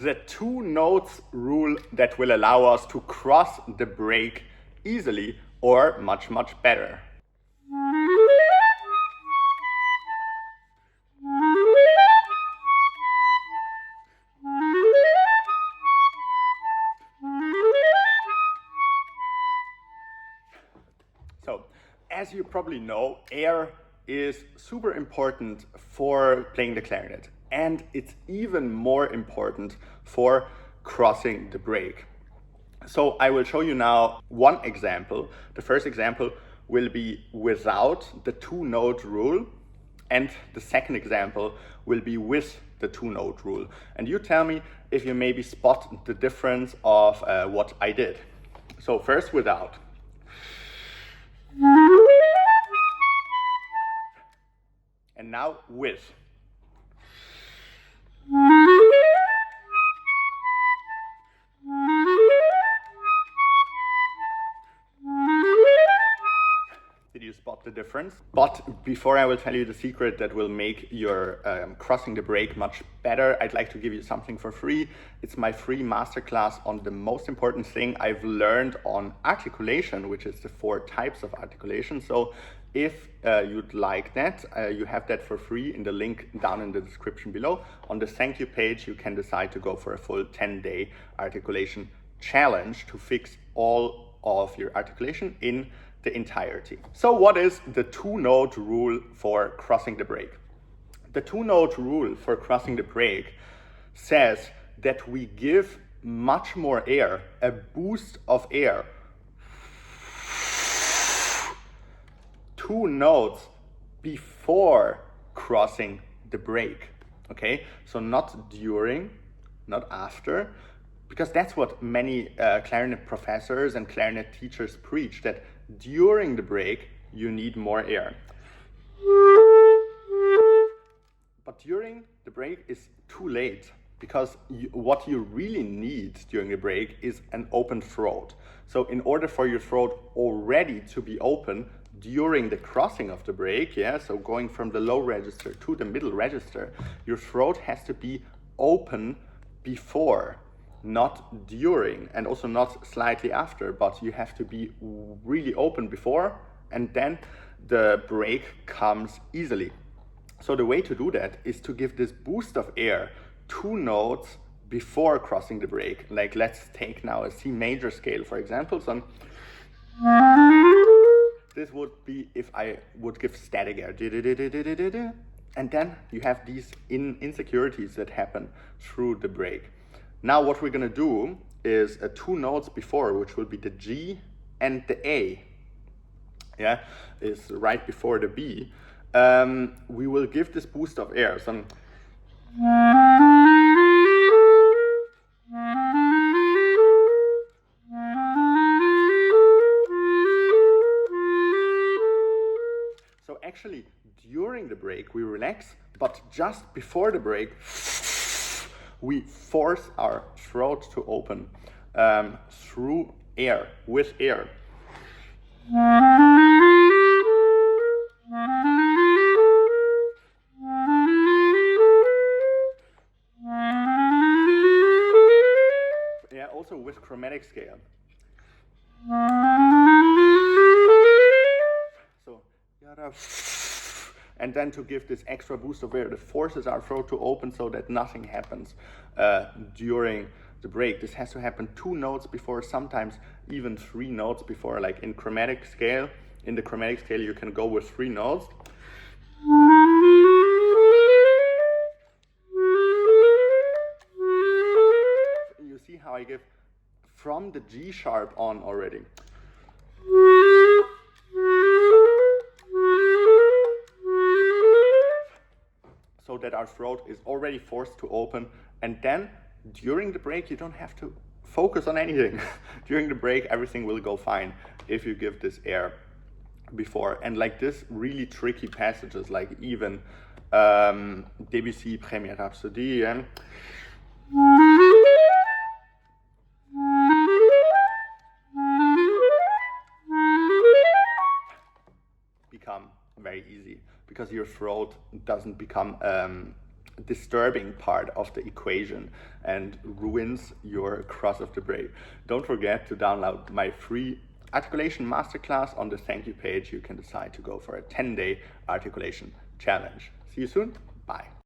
The two notes rule that will allow us to cross the break easily or much, much better. So, as you probably know, air is super important for playing the clarinet, and it's even more important for crossing the break. So I will show you now one example. The first example will be without the two-note rule, and the second example will be with the two-note rule. And you tell me if you maybe spot the difference of what I did. So first without. And now with. Did you spot the difference? But before I will tell you the secret that will make your crossing the break much better, I'd like to give you something for free. It's my free masterclass on the most important thing I've learned on articulation, which is the 4 types of articulation. So if you'd like that, you have that for free in the link down in the description below. On the thank you page, you can decide to go for a full 10-day articulation challenge to fix all of your articulation in the entirety. So what is the two-note rule for crossing the break? The two-note rule for crossing the break says that we give much more air, a boost of air, 2 notes before crossing the break. Okay, so not during, not after, because that's what many clarinet professors and clarinet teachers preach, that during the break you need more air. But during the break is too late, because what you really need during the break is an open throat. So in order for your throat already to be open during the crossing of the break, yeah, so going from the low register to the middle register, your throat has to be open before, not during, and also not slightly after, but you have to be really open before, and then the break comes easily. So the way to do that is to give this boost of air 2 notes before crossing the break. Like, let's take now a C major scale, for example. So this would be if I would give static air. And then you have these insecurities that happen through the break. Now what we're going to do is 2 notes before, which will be the G and the A, yeah, is right before the B. We will give this boost of air. So actually during the break we relax, but just before the break we force our throat to open through air, with air. Yeah, also with chromatic scale. So, and then to give this extra boost of air that forces our throat to open so that nothing happens during the break. This has to happen 2 notes before, sometimes even 3 notes before, like in chromatic scale. In the chromatic scale you can go with 3 notes. You see how I give from the G sharp on already. So that our throat is already forced to open, and then during the break you don't have to focus on anything. During the break everything will go fine if you give this air before. And like this really tricky passages, like even Debussy Première Rhapsodie, become very easy, because your throat doesn't become disturbing part of the equation and ruins your cross of the braid. Don't forget to download my free articulation masterclass. On the thank you page, you can decide to go for a 10-day articulation challenge. See you soon. Bye.